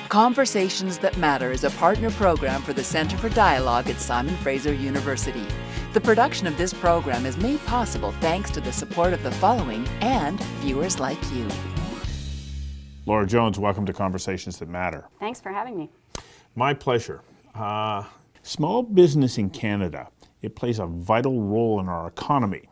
Conversations That Matter is a partner program for the Centre for Dialogue at Simon Fraser University. The production of this program is made possible thanks to the support of the following and viewers like you. Laura Jones, welcome to Conversations That Matter. Thanks for having me. My pleasure. Small business in Canada, it plays a vital role in our economy.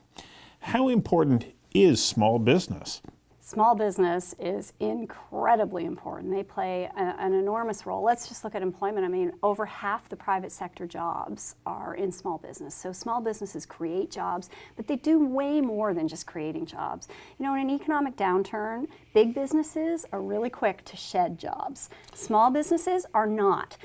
How important is small business? Small business is incredibly important. They play an enormous role. Let's just look at employment. I mean, over half the private sector jobs are in small business. So small businesses create jobs, but they do way more than just creating jobs. You know, in an economic downturn, big businesses are really quick to shed jobs. Small businesses are not.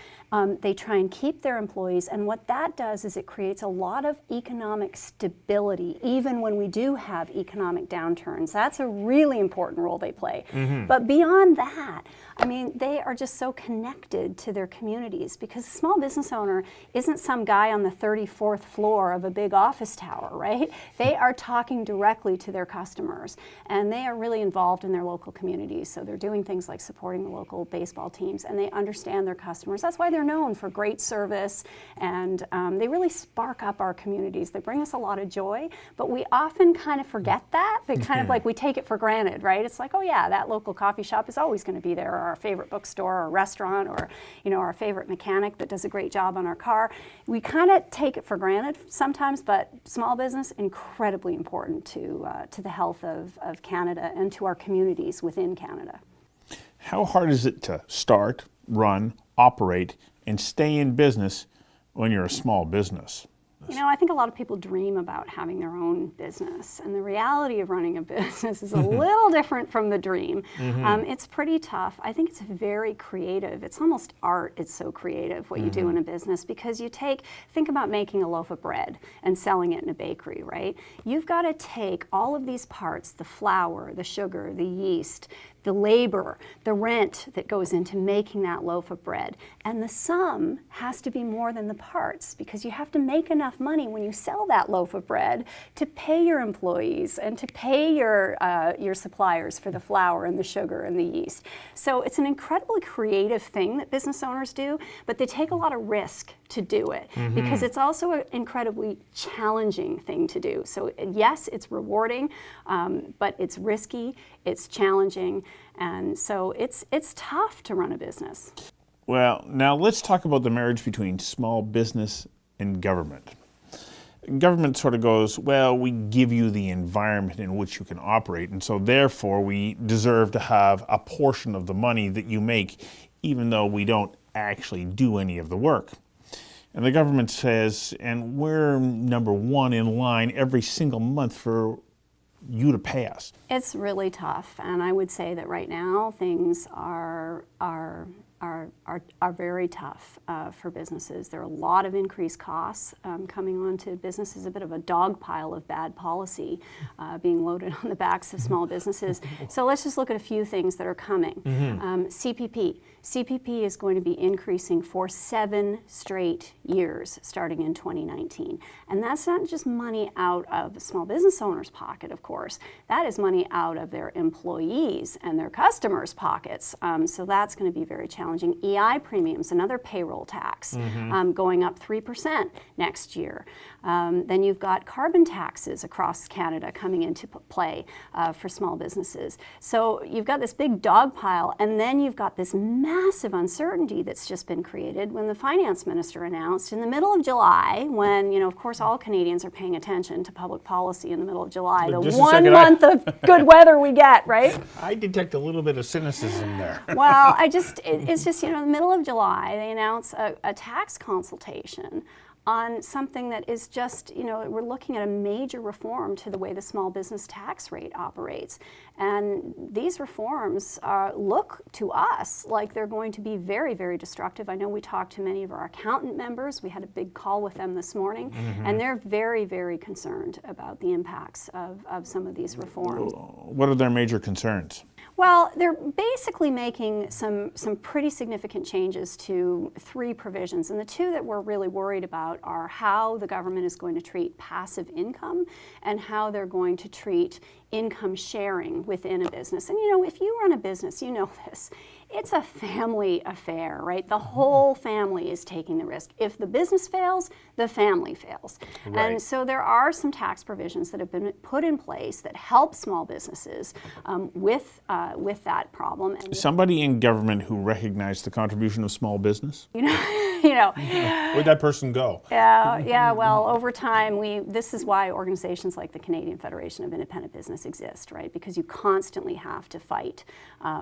They try and keep their employees, and what that does is it creates a lot of economic stability, even when we do have economic downturns. That's a really important role they play. But beyond that, I mean, they are just so connected to their communities, because a small business owner isn't some guy on the 34th floor of a big office tower, right? They are talking directly to their customers, and they are really involved in their local communities. So they're doing things like supporting the local baseball teams, and they understand their customers. That's why they're known for great service, and they really spark up our communities. They bring us a lot of joy, but we often kind of forget that. They kind of like, we take it for granted, right? It's like, oh yeah, that local coffee shop is always going to be there, or our favorite bookstore or restaurant, or you know, our favorite mechanic that does a great job on our car. We kind of take it for granted sometimes, but small business, incredibly important to the health of Canada and to our communities within Canada. How hard is it to start, run, operate, and stay in business when you're a small business? You know, I think a lot of people dream about having their own business, and the reality of running a business is a little different from the dream. It's pretty tough. I think it's very creative. It's almost art. It's so creative what you do in a business, because you think about making a loaf of bread and selling it in a bakery, right? You've got to take all of these parts, the flour, the sugar, the yeast, the labor, the rent that goes into making that loaf of bread. And the sum has to be more than the parts, because you have to make enough money when you sell that loaf of bread to pay your employees and to pay your suppliers for the flour and the sugar and the yeast. So it's an incredibly creative thing that business owners do, but they take a lot of risk to do it, because it's also an incredibly challenging thing to do. So yes, it's rewarding, but it's risky, it's challenging, and so it's tough to run a business. Well, now let's talk about the marriage between small business and government. Government sort of goes, well, we give you the environment in which you can operate, and so therefore we deserve to have a portion of the money that you make, even though we don't actually do any of the work. And the government says, and we're number one in line every single month for you to pay us. It's really tough, and I would say that right now things are very tough for businesses. There are a lot of increased costs coming onto businesses, a bit of a dog pile of bad policy being loaded on the backs of small businesses. So let's just look at a few things that are coming. CPP. CPP is going to be increasing for 7 straight years starting in 2019. And that's not just money out of a small business owner's pocket, of course. That is money out of their employees and their customers' pockets. So that's going to be very challenging. EI premiums, another payroll tax, going up 3% next year. Then you've got carbon taxes across Canada coming into play for small businesses. So you've got this big dog pile, and then you've got this massive uncertainty that's just been created when the finance minister announced in the middle of July, when, you know, of course, all Canadians are paying attention to public policy in the middle of July, the 1 month of good weather we get, right? I detect a little bit of cynicism there. Well, it's just, you know, in the middle of July, they announce a tax consultation on something that is just, you know, we're looking at a major reform to the way the small business tax rate operates. And these reforms look to us like they're going to be very, very destructive. I know we talked to many of our accountant members. We had a big call with them this morning, and they're very, very concerned about the impacts of some of these reforms. What are their major concerns? Well, they're basically making some pretty significant changes to 3 provisions, and the 2 that we're really worried about are how the government is going to treat passive income and how they're going to treat income sharing within a business. And you know, if you run a business, you know this. It's a family affair, right? The whole family is taking the risk. If the business fails, the family fails. Right. And so there are some tax provisions that have been put in place that help small businesses with that problem. And Somebody in government who recognized the contribution of small business? you know, Where'd that person go? yeah. Well, over time, this is why organizations like the Canadian Federation of Independent Business exist, right? Because you constantly have to fight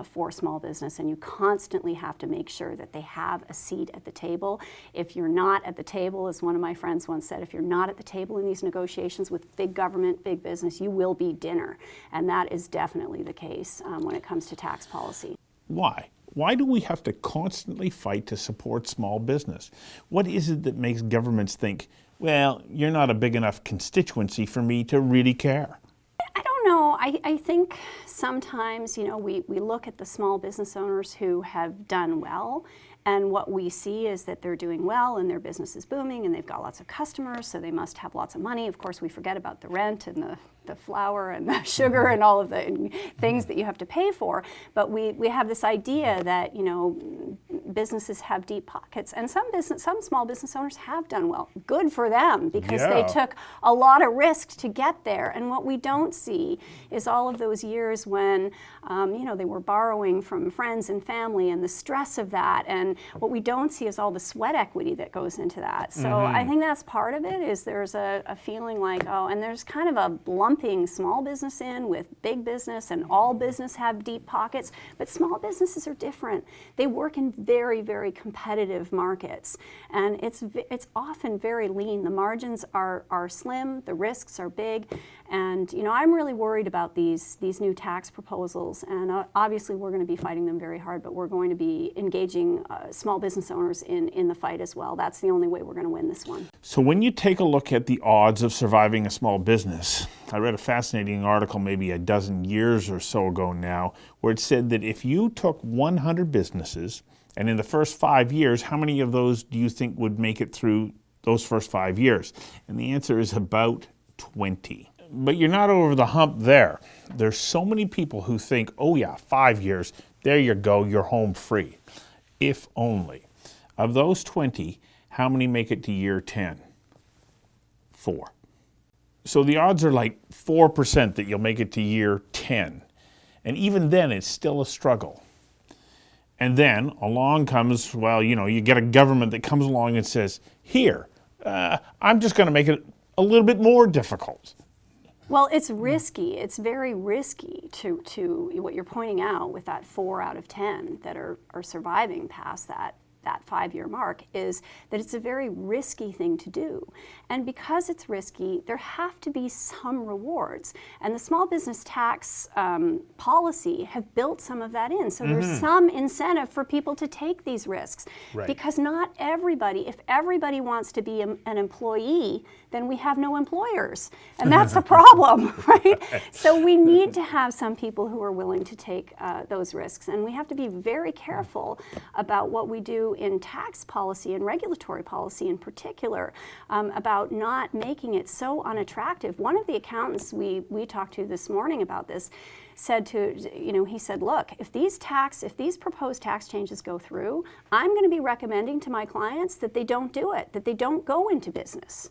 for small business, and you constantly have to make sure that they have a seat at the table. If you're not at the table, as one of my friends once said, if you're not at the table in these negotiations with big government, big business, you will be dinner. And that is definitely the case when it comes to tax policy. Why? Why do we have to constantly fight to support small business? What is it that makes governments think, well, you're not a big enough constituency for me to really care? I don't know. I think sometimes, we look at the small business owners who have done well, and what we see is that they're doing well and their business is booming and they've got lots of customers, so they must have lots of money. Of course, we forget about the rent and the flour and the sugar and all of the things that you have to pay for. But we have this idea that, businesses have deep pockets, and some small business owners have done well. Good for them, because they took a lot of risk to get there. And what we don't see is all of those years when, they were borrowing from friends and family and the stress of that. And what we don't see is all the sweat equity that goes into that. So I think that's part of it, is there's a feeling like, and there's kind of a lumping small business in with big business, and all business have deep pockets. But small businesses are different. They work in very, very competitive markets, and it's often very lean. The margins are slim, the risks are big, and I'm really worried about these new tax proposals. And obviously, we're going to be fighting them very hard, but we're going to be engaging small business owners in the fight as well. That's the only way we're going to win this one. So when you take a look at the odds of surviving a small business, I read a fascinating article maybe a dozen years or so ago now, where it said that if you took 100 businesses, and in the first 5 years, how many of those do you think would make it through those first 5 years? And the answer is about 20. But you're not over the hump there. There's so many people who think, oh yeah, 5 years, there you go, you're home free. If only. Of those 20, how many make it to year 10? 4. So the odds are like 4% that you'll make it to year 10. And even then, it's still a struggle. And then along comes, you get a government that comes along and says, here, I'm just going to make it a little bit more difficult. Well, it's risky. It's very risky to what you're pointing out with that 4 out of 10 that are surviving past that 5-year mark, is that it's a very risky thing to do. And because it's risky, there have to be some rewards. And the small business tax policy have built some of that in. So there's some incentive for people to take these risks. Right. Because not everybody, if everybody wants to be an employee, then we have no employers. And that's a problem, right? So we need to have some people who are willing to take those risks. And we have to be very careful about what we do in tax policy and regulatory policy in particular, about not making it so unattractive. One of the accountants we talked to this morning about this said he said, look, if these proposed tax changes go through, I'm going to be recommending to my clients that they don't do it, that they don't go into business.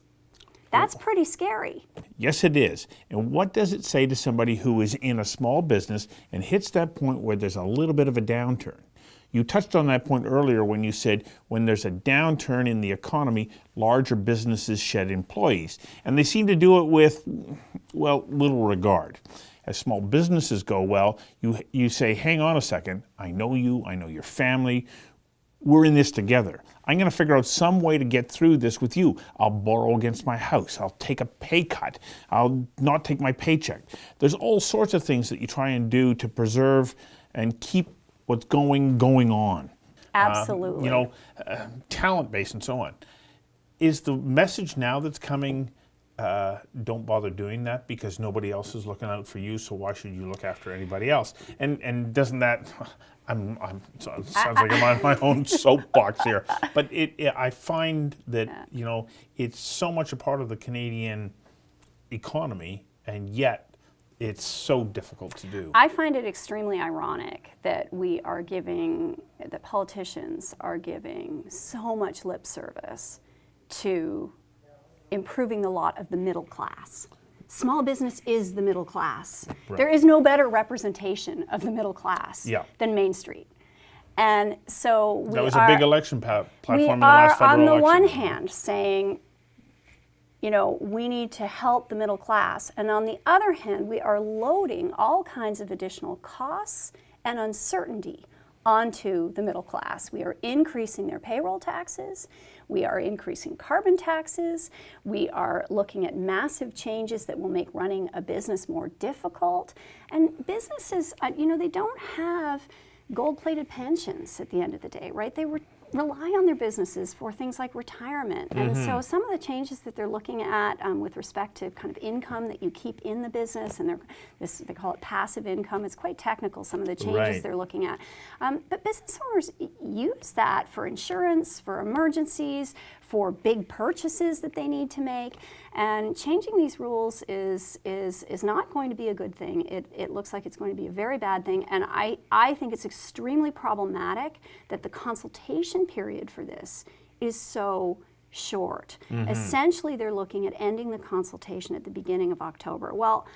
That's pretty scary. Yes, it is. And what does it say to somebody who is in a small business and hits that point where there's a little bit of a downturn? You touched on that point earlier when you said when there's a downturn in the economy, larger businesses shed employees. And they seem to do it with, little regard. As small businesses go well, you say, hang on a second, I know you, I know your family, we're in this together. I'm going to figure out some way to get through this with you. I'll borrow against my house. I'll take a pay cut. I'll not take my paycheck. There's all sorts of things that you try and do to preserve and keep what's going on. Absolutely. Talent base and so on. Is the message now that's coming, don't bother doing that because nobody else is looking out for you, so why should you look after anybody else? And doesn't that... sounds like I'm on my own soapbox here, but I find that it's so much a part of the Canadian economy, and yet it's so difficult to do. I find it extremely ironic that that politicians are giving so much lip service to improving the lot of the middle class. Small business is the middle class. Right. There is no better representation of the middle class than Main Street. And so that was a big election platform in the we last are, federal on the election. one hand, saying, we need to help the middle class. And on the other hand, we are loading all kinds of additional costs and uncertainty onto the middle class. We are increasing their payroll taxes. We are increasing carbon taxes. We are looking at massive changes that will make running a business more difficult. And businesses, they don't have gold-plated pensions at the end of the day, right? They rely on their businesses for things like retirement. And so some of the changes that they're looking at with respect to kind of income that you keep in the business, and they call it passive income. It's quite technical, some of the changes they're looking at. But business owners use that for insurance, for emergencies, for big purchases that they need to make. And changing these rules is not going to be a good thing. It looks like it's going to be a very bad thing. And I think it's extremely problematic that the consultation period for this is so short. Essentially, they're looking at ending the consultation at the beginning of October. Well,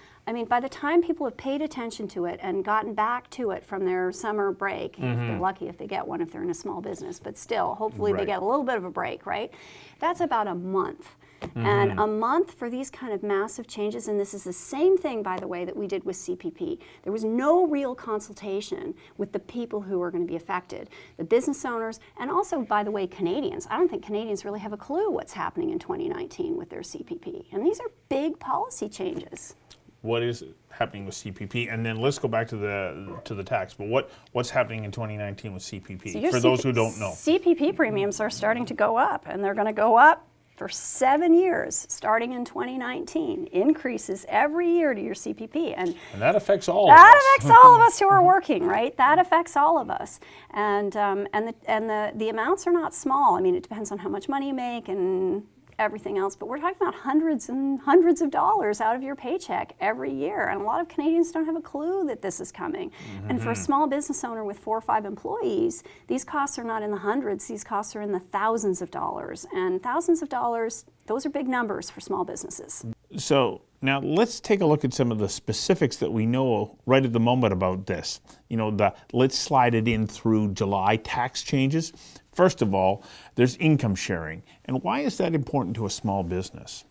by the time people have paid attention to it and gotten back to it from their summer break, if they're lucky if they get one if they're in a small business, but still, hopefully they get a little bit of a break, right? That's about a month. And a month for these kind of massive changes, and this is the same thing, by the way, that we did with CPP. There was no real consultation with the people who are going to be affected, the business owners, and also, by the way, Canadians. I don't think Canadians really have a clue what's happening in 2019 with their CPP. And these are big policy changes. What is happening with CPP? And then let's go back to the tax. But what's happening in 2019 with CPP, for those who don't know? CPP premiums are starting to go up, and they're going to go up for 7 years, starting in 2019, increases every year to your CPP. And that affects all of us. That affects all of us who are working, right? That affects all of us. And the amounts are not small. It depends on how much money you make and everything else, but we're talking about hundreds and hundreds of dollars out of your paycheck every year. And a lot of Canadians don't have a clue that this is coming. And for a small business owner with 4 or 5 employees, these costs are not in the hundreds, these costs are in the thousands of dollars. And thousands of dollars, those are big numbers for small businesses. So now let's take a look at some of the specifics that we know right at the moment about this. Let's slide it in through July tax changes. First of all, there's income sharing. And why is that important to a small business?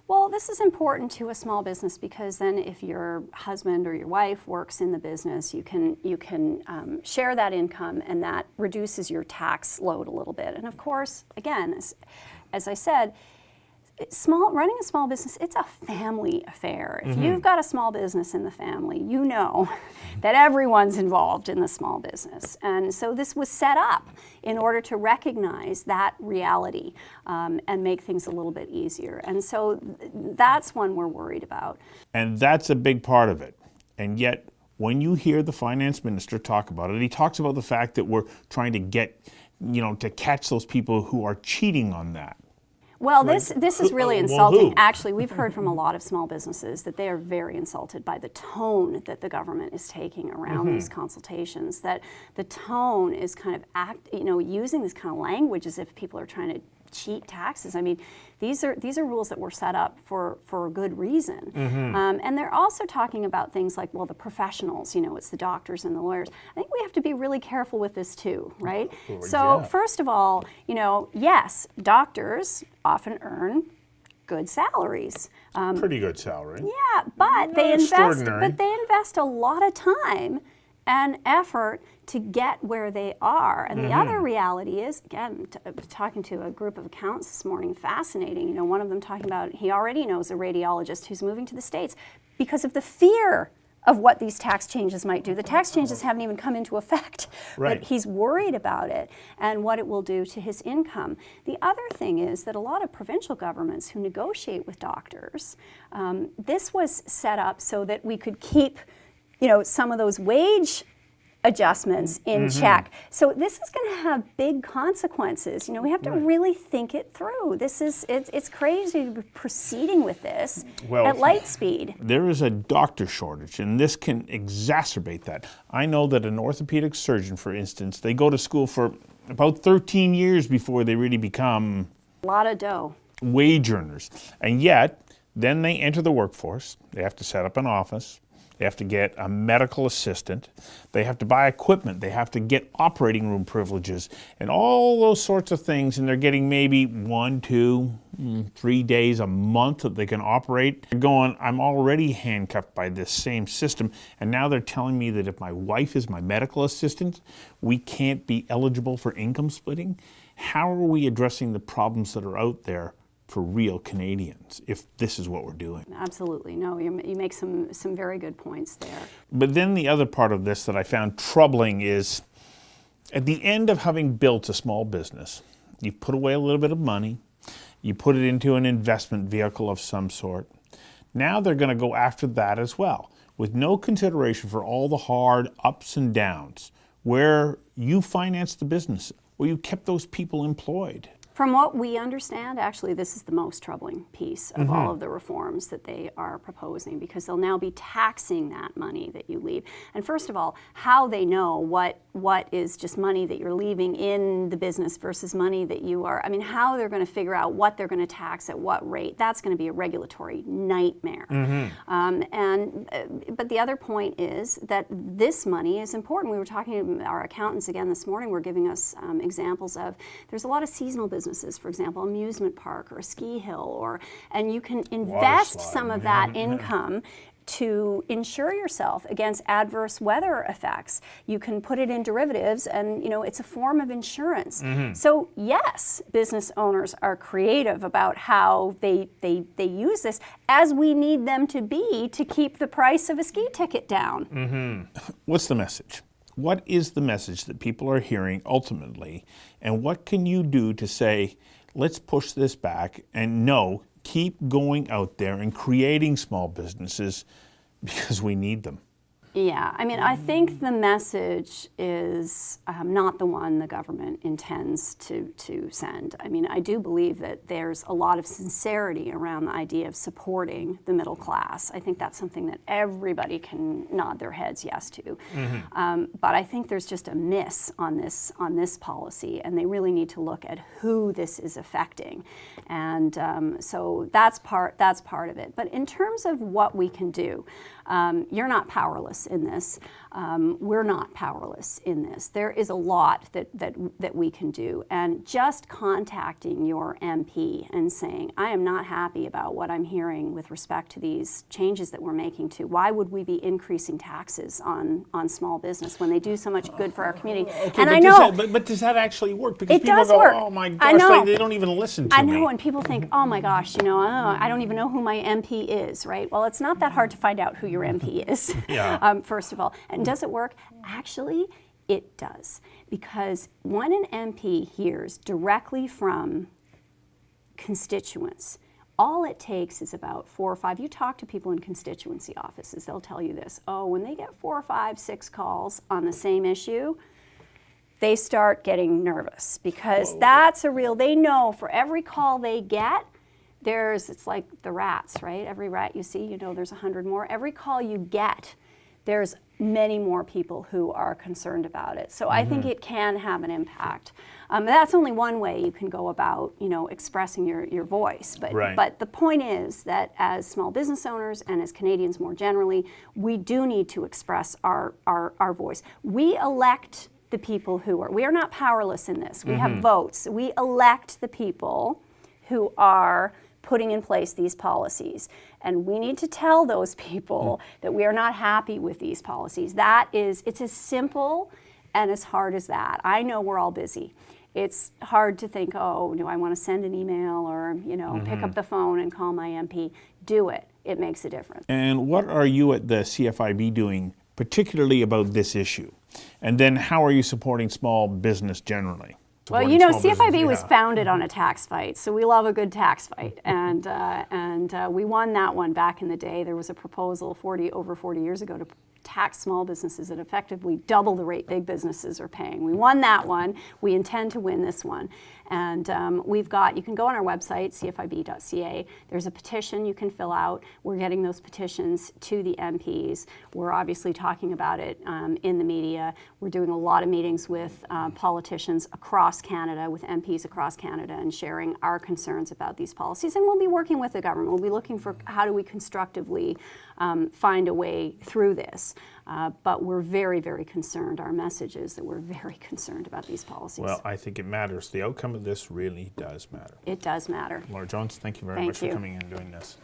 Well, this is important to a small business because then if your husband or your wife works in the business, you can share that income, and that reduces your tax load a little bit. And of course, again, as I said, running a small business, it's a family affair. If you've got a small business in the family, you know that everyone's involved in the small business. And so this was set up in order to recognize that reality and make things a little bit easier. And so that's one we're worried about. And that's a big part of it. And yet, when you hear the finance minister talk about it, he talks about the fact that we're trying to get, to catch those people who are cheating on that. Well, this is really insulting. Actually, we've heard from a lot of small businesses that they are very insulted by the tone that the government is taking around these consultations, that the tone is kind of using this kind of language as if people are trying to cheat taxes. These are rules that were set up for a good reason. And they're also talking about things like, well, the professionals, it's the doctors and the lawyers. I think we have to be really careful with this too, right? First of all, yes, doctors often earn good salaries. Pretty good salary. Yeah, but they invest a lot of time and effort to get where they are. And the other reality is, again, talking to a group of accountants this morning, fascinating, one of them talking about he already knows a radiologist who's moving to the States because of the fear of what these tax changes might do. The tax changes haven't even come into effect, but he's worried about it and what it will do to his income. The other thing is that a lot of provincial governments who negotiate with doctors, this was set up so that we could keep some of those wage adjustments in check. So this is going to have big consequences. You know, we have to really think it through. It's crazy to be proceeding with this at light speed. There is a doctor shortage, and this can exacerbate that. I know that an orthopedic surgeon, for instance, they go to school for about 13 years before they really become A lot of dough. wage earners. And yet, then they enter the workforce. They have to set up an office. They have to get a medical assistant. They have to buy equipment. They have to get operating room privileges and all those sorts of things. And they're getting maybe 1, 2, 3 days a month that they can operate. They're going, I'm already handcuffed by this same system. And now they're telling me that if my wife is my medical assistant, we can't be eligible for income splitting. How are we addressing the problems that are out there for real Canadians if this is what we're doing? Absolutely. No, you make some very good points there. But then the other part of this that I found troubling is at the end of having built a small business, you've put away a little bit of money, you put it into an investment vehicle of some sort. Now they're going to go after that as well, with no consideration for all the hard ups and downs where you financed the business, where you kept those people employed. From what we understand, actually, this is the most troubling piece of all of the reforms that they are proposing, because they'll now be taxing that money that you leave. And first of all, how they know what is just money that you're leaving in the business versus money that you are, I mean, how they're going to figure out what they're going to tax at what rate, that's going to be a regulatory nightmare. But the other point is that this money is important. We were talking to our accountants again this morning, were giving us examples of, there's a lot of seasonal businesses, for example, amusement park or a ski hill, and you can invest some of that income to insure yourself against adverse weather effects. You can put it in derivatives, and you know, it's a form of insurance. So yes, business owners are creative about how they use this, as we need them to be to keep the price of a ski ticket down. What's the message? What is the message that people are hearing ultimately, and what can you do to say, let's push this back, and no, keep going out there and creating small businesses because we need them? Yeah, I mean, I think the message is not the one the government intends to send. I mean, I do believe that there's a lot of sincerity around the idea of supporting the middle class. I think that's something that everybody can nod their heads yes to. But I think there's just a miss on this policy, and they really need to look at who this is affecting. And so that's part of it. But in terms of what we can do, you're not powerless in this. We're not powerless in this. There is a lot that we can do, and just contacting your MP and saying, I am not happy about what I'm hearing with respect to these changes that we're making to, why would we be increasing taxes on small business when they do so much good for our community? Okay, and but I know but does that actually work? Because it people does go, work. oh my I gosh, know. they don't even listen to me. I know, and people think, oh my gosh, you know, I don't even know who my MP is, right? Well, it's not that hard to find out who your MP is, first of all. And does it work? Actually, it does. Because when an MP hears directly from constituents, all it takes is about 4 or 5. You talk to people in constituency offices, they'll tell you this. Oh, when they get 4 or 5, 6 calls on the same issue, they start getting nervous, because that's a real, they know for every call they get, it's like the rats, right? Every rat you see, you know there's 100 more. Every call you get, there's many more people who are concerned about it. So I think it can have an impact. That's only one way you can go about, you know, expressing your voice. But the point is that as small business owners and as Canadians more generally, we do need to express our voice. We elect the people we are not powerless in this. We have votes. We elect the people who are putting in place these policies. And we need to tell those people that we are not happy with these policies. It's as simple and as hard as that. I know we're all busy. It's hard to think, oh, do I want to send an email or, you know, pick up the phone and call my MP? Do it. It makes a difference. And what are you at the CFIB doing particularly about this issue? And then how are you supporting small business generally? Well, you know, CFIB was founded on a tax fight, so we love a good tax fight, and we won that one back in the day. There was a proposal over 40 years ago tax small businesses at effectively double the rate big businesses are paying. We won that one. We intend to win this one. And we've got, you can go on our website, cfib.ca. There's a petition you can fill out. We're getting those petitions to the MPs. We're obviously talking about it in the media. We're doing a lot of meetings with politicians across Canada, with MPs across Canada, and sharing our concerns about these policies. And we'll be working with the government. We'll be looking for how do we constructively find a way through this. But we're very, very concerned. Our message is that we're very concerned about these policies. Well, I think it matters. The outcome of this really does matter. It does matter. Laura Jones, thank you very much for coming in and doing this.